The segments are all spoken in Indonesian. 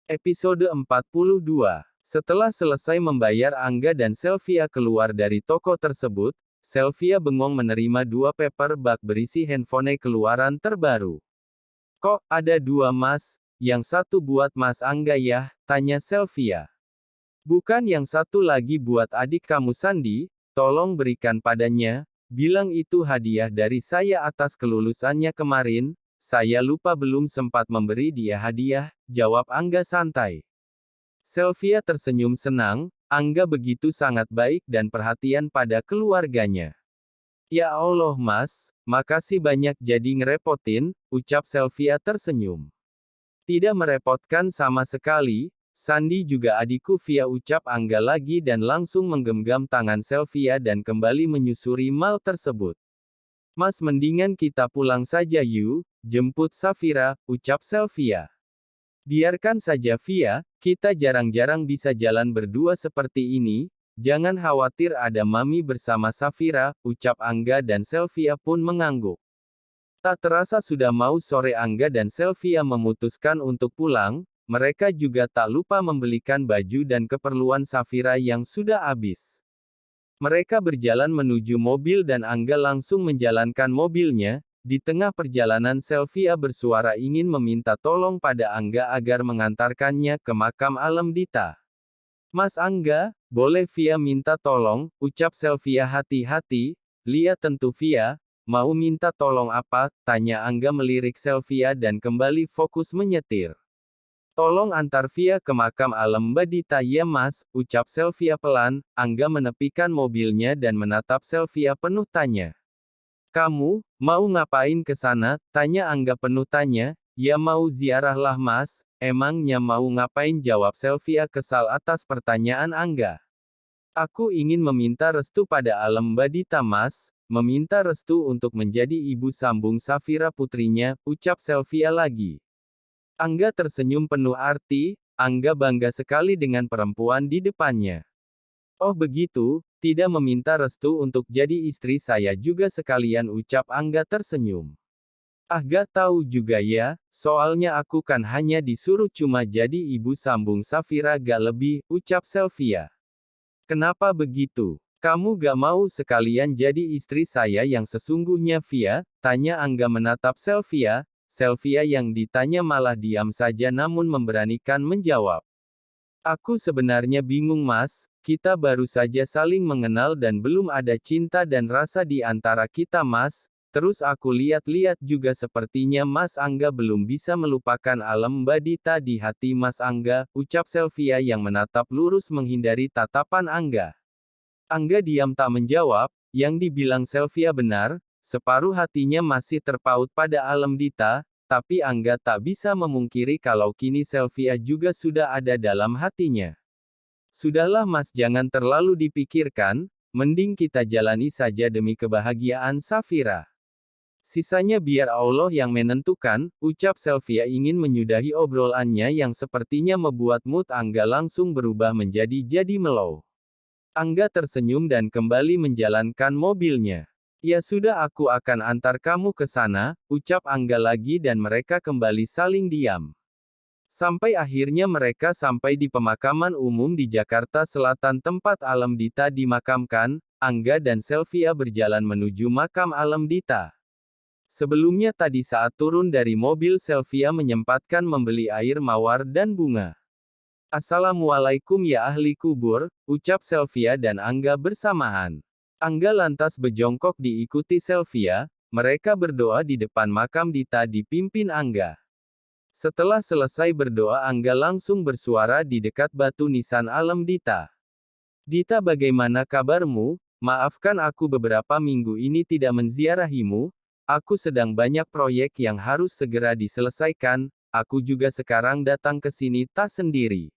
Episode 42. Setelah selesai membayar, Angga dan Sylvia keluar dari toko tersebut. Sylvia bengong menerima 2 paper bag berisi handphone keluaran terbaru. "Kok ada 2 mas? Yang satu buat Mas Angga ya?" tanya Sylvia. "Bukan, yang satu lagi buat adik kamu Sandy, tolong berikan padanya. Bilang itu hadiah dari saya atas kelulusannya kemarin. Saya lupa belum sempat memberi dia hadiah," jawab Angga santai. Sylvia tersenyum senang, Angga begitu sangat baik dan perhatian pada keluarganya. "Ya Allah Mas, makasih banyak jadi ngerepotin," ucap Sylvia tersenyum. "Tidak merepotkan sama sekali, Sandy juga adikku via," ucap Angga lagi dan langsung menggenggam tangan Sylvia dan kembali menyusuri mall tersebut. "Mas, mendingan kita pulang saja yuk, jemput Safira," ucap Sylvia. "Biarkan saja Via, kita jarang-jarang bisa jalan berdua seperti ini, jangan khawatir, ada Mami bersama Safira," ucap Angga dan Sylvia pun mengangguk. Tak terasa sudah mau sore. Angga dan Sylvia memutuskan untuk pulang, mereka juga tak lupa membelikan baju dan keperluan Safira yang sudah habis. Mereka berjalan menuju mobil dan Angga langsung menjalankan mobilnya. Di tengah perjalanan Sylvia bersuara ingin meminta tolong pada Angga agar mengantarkannya ke makam Alam Dita. "Mas Angga, boleh Via minta tolong?" ucap Sylvia. "Hati-hati, lihat tentu Via, mau minta tolong apa?" tanya Angga melirik Sylvia dan kembali fokus menyetir. "Tolong antar Via ke makam Alam Mbak Dita ya Mas," ucap Sylvia pelan. Angga menepikan mobilnya dan menatap Sylvia penuh tanya. "Kamu, mau ngapain ke sana?" tanya Angga penuh tanya. "Ya mau ziarah lah Mas." "Emangnya mau ngapain?" jawab Sylvia kesal atas pertanyaan Angga. "Aku ingin meminta restu pada Alam Mbak Dita Mas, meminta restu untuk menjadi ibu sambung Safira putrinya," ucap Sylvia lagi. Angga tersenyum penuh arti. Angga bangga sekali dengan perempuan di depannya. "Oh begitu, tidak meminta restu untuk jadi istri saya juga sekalian," ucap Angga tersenyum. "Gak tahu juga ya, soalnya aku kan hanya disuruh cuma jadi ibu sambung Safira gak lebih," ucap Sylvia. "Kenapa begitu? Kamu gak mau sekalian jadi istri saya yang sesungguhnya Via?" tanya Angga menatap Sylvia. Sylvia yang ditanya malah diam saja namun memberanikan menjawab. "Aku sebenarnya bingung Mas, kita baru saja saling mengenal dan belum ada cinta dan rasa di antara kita Mas. Terus aku lihat-lihat juga sepertinya Mas Angga belum bisa melupakan Alam Mbak Dita di hati Mas Angga," ucap Sylvia yang menatap lurus menghindari tatapan Angga. Angga diam tak menjawab. Yang dibilang Sylvia benar, separuh hatinya masih terpaut pada Alam Dita, tapi Angga tak bisa memungkiri kalau kini Sylvia juga sudah ada dalam hatinya. "Sudahlah Mas, jangan terlalu dipikirkan, mending kita jalani saja demi kebahagiaan Safira. Sisanya biar Allah yang menentukan," ucap Sylvia ingin menyudahi obrolannya yang sepertinya membuat mood Angga langsung berubah menjadi melow. Angga tersenyum dan kembali menjalankan mobilnya. "Ya sudah, aku akan antar kamu ke sana," ucap Angga lagi dan mereka kembali saling diam. Sampai akhirnya mereka sampai di pemakaman umum di Jakarta Selatan tempat Alam Dita dimakamkan. Angga dan Sylvia berjalan menuju makam Alam Dita. Sebelumnya tadi saat turun dari mobil Sylvia menyempatkan membeli air mawar dan bunga. "Assalamualaikum ya ahli kubur," ucap Sylvia dan Angga bersamaan. Angga lantas berjongkok diikuti Sylvia. Mereka berdoa di depan makam Dita dipimpin Angga. Setelah selesai berdoa, Angga langsung bersuara di dekat batu nisan Alam Dita. "Dita, bagaimana kabarmu? Maafkan aku beberapa minggu ini tidak menziarahimu. Aku sedang banyak proyek yang harus segera diselesaikan. Aku juga sekarang datang ke sini tak sendiri.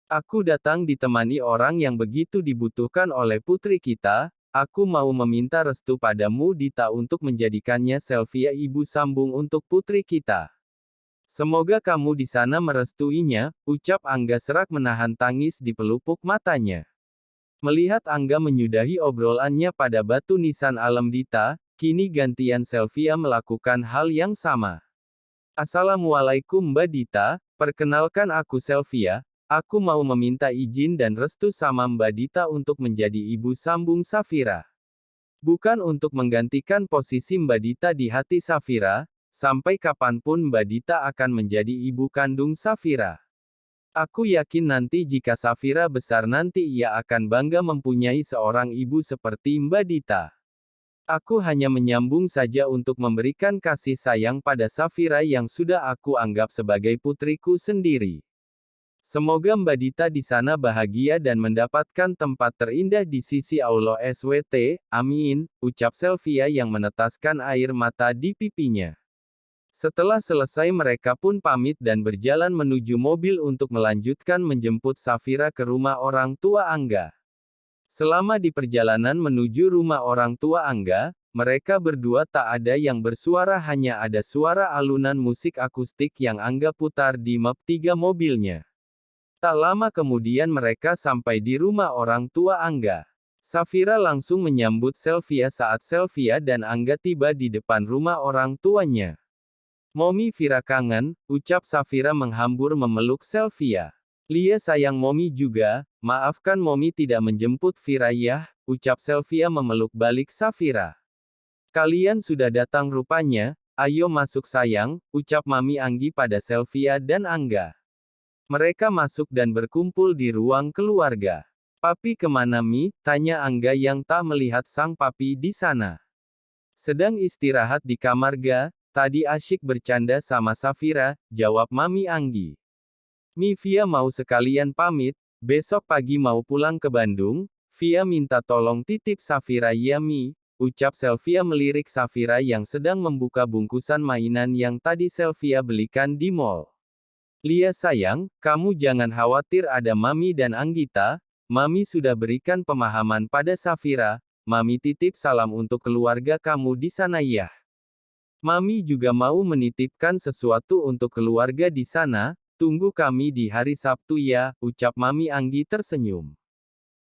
Aku datang ditemani orang yang begitu dibutuhkan oleh putri kita. Aku mau meminta restu padamu Dita untuk menjadikannya Sylvia ibu sambung untuk putri kita. Semoga kamu di sana merestuinya," ucap Angga serak menahan tangis di pelupuk matanya. Melihat Angga menyudahi obrolannya pada batu nisan Alam Dita, kini gantian Sylvia melakukan hal yang sama. "Assalamualaikum Mbak Dita, Perkenalkan aku Sylvia, aku mau meminta izin dan restu sama Mbak Dita untuk menjadi ibu sambung Safira. Bukan untuk menggantikan posisi Mbak Dita di hati Safira, sampai kapanpun Mbak Dita akan menjadi ibu kandung Safira. Aku yakin nanti jika Safira besar nanti ia akan bangga mempunyai seorang ibu seperti Mbak Dita. Aku hanya menyambung saja untuk memberikan kasih sayang pada Safira yang sudah aku anggap sebagai putriku sendiri. Semoga Mbak Dita di sana bahagia dan mendapatkan tempat terindah di sisi Allah SWT, amin, ucap Sylvia yang menetaskan air mata di pipinya. Setelah selesai mereka pun pamit dan berjalan menuju mobil untuk melanjutkan menjemput Safira ke rumah orang tua Angga. Selama di perjalanan menuju rumah orang tua Angga, mereka berdua tak ada yang bersuara, hanya ada suara alunan musik akustik yang Angga putar di map 3 mobilnya. Tak lama kemudian mereka sampai di rumah orang tua Angga. Safira langsung menyambut Sylvia saat Sylvia dan Angga tiba di depan rumah orang tuanya. "Momi Vira kangen," ucap Safira menghambur memeluk Sylvia. "Lia sayang Momi juga, maafkan Momi tidak menjemput Vira ya," ucap Sylvia memeluk balik Safira. "Kalian sudah datang rupanya, ayo masuk sayang," ucap Mami Anggi pada Sylvia dan Angga. Mereka masuk dan berkumpul di ruang keluarga. "Papi kemana Mi?" tanya Angga yang tak melihat sang papi di sana. "Sedang istirahat di kamar Ga, tadi asyik bercanda sama Safira," jawab Mami Anggi. "Mi Via mau sekalian pamit, besok pagi mau pulang ke Bandung, Via minta tolong titip Safira ya Mi," ucap Sylvia melirik Safira yang sedang membuka bungkusan mainan yang tadi Sylvia belikan di mall. "Lia sayang, kamu jangan khawatir, ada Mami dan Anggita, Mami sudah berikan pemahaman pada Safira, Mami titip salam untuk keluarga kamu di sana ya. Mami juga mau menitipkan sesuatu untuk keluarga di sana, tunggu kami di hari Sabtu ya," ucap Mami Anggi tersenyum.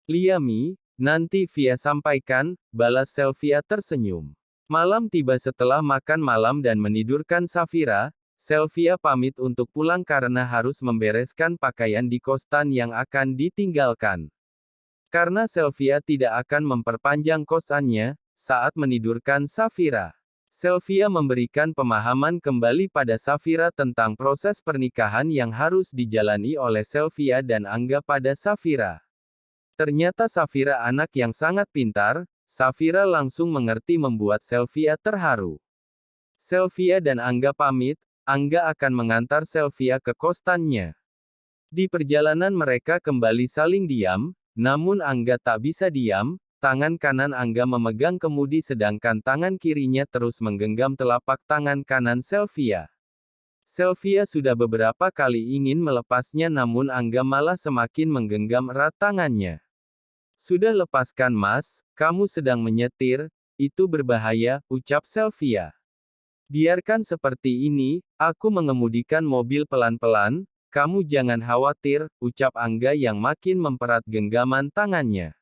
"Lia Mi, nanti Via sampaikan," balas Sylvia tersenyum. Malam tiba setelah makan malam dan menidurkan Safira, Sylvia pamit untuk pulang karena harus membereskan pakaian di kosan yang akan ditinggalkan. Karena Sylvia tidak akan memperpanjang kosannya, saat menidurkan Safira, Sylvia memberikan pemahaman kembali pada Safira tentang proses pernikahan yang harus dijalani oleh Sylvia dan Angga pada Safira. Ternyata Safira anak yang sangat pintar, Safira langsung mengerti membuat Sylvia terharu. Sylvia dan Angga pamit, Angga akan mengantar Sylvia ke kosannya. Di perjalanan mereka kembali saling diam, namun Angga tak bisa diam. Tangan kanan Angga memegang kemudi sedangkan tangan kirinya terus menggenggam telapak tangan kanan Sylvia. Sylvia sudah beberapa kali ingin melepasnya namun Angga malah semakin menggenggam erat tangannya. "Sudah lepaskan Mas, kamu sedang menyetir, itu berbahaya," ucap Sylvia. "Biarkan seperti ini, aku mengemudikan mobil pelan-pelan, kamu jangan khawatir," ucap Angga yang makin memperat genggaman tangannya.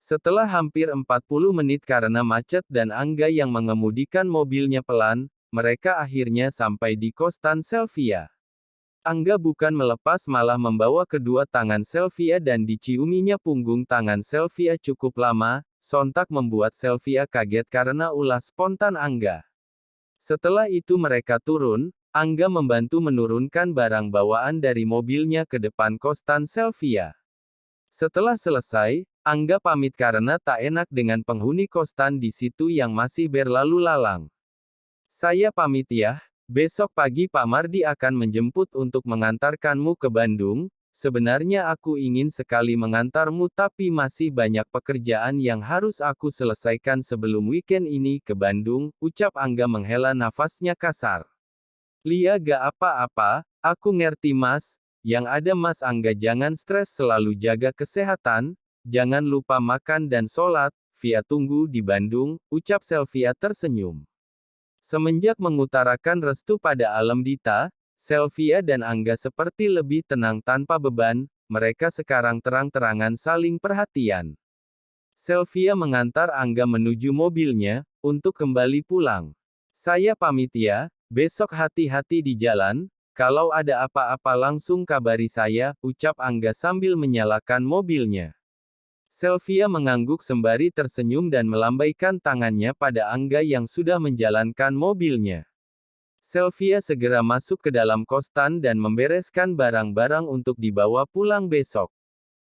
Setelah hampir 40 menit karena macet dan Angga yang mengemudikan mobilnya pelan, mereka akhirnya sampai di kosan Sylvia. Angga bukan melepas malah membawa kedua tangan Sylvia dan diciuminya punggung tangan Sylvia cukup lama, sontak membuat Sylvia kaget karena ulah spontan Angga. Setelah itu mereka turun, Angga membantu menurunkan barang bawaan dari mobilnya ke depan kosan Sylvia. Setelah selesai, Angga pamit karena tak enak dengan penghuni kosan di situ yang masih berlalu lalang. "Saya pamit ya, besok pagi Pak Mardi akan menjemput untuk mengantarkanmu ke Bandung. Sebenarnya aku ingin sekali mengantarmu tapi masih banyak pekerjaan yang harus aku selesaikan sebelum weekend ini ke Bandung," ucap Angga menghela nafasnya kasar. "Lia gak apa-apa, aku ngerti Mas, yang ada Mas Angga jangan stres, selalu jaga kesehatan, jangan lupa makan dan sholat, Via tunggu di Bandung," ucap Sylvia tersenyum. Semenjak mengutarakan restu pada Alam Dita, Sylvia dan Angga seperti lebih tenang tanpa beban, mereka sekarang terang-terangan saling perhatian. Sylvia mengantar Angga menuju mobilnya, untuk kembali pulang. "Saya pamit ya, besok hati-hati di jalan," Kalau ada apa-apa langsung kabari saya, ucap Angga sambil menyalakan mobilnya. Sylvia mengangguk sembari tersenyum dan melambaikan tangannya pada Angga yang sudah menjalankan mobilnya. Sylvia segera masuk ke dalam kosan dan membereskan barang-barang untuk dibawa pulang besok.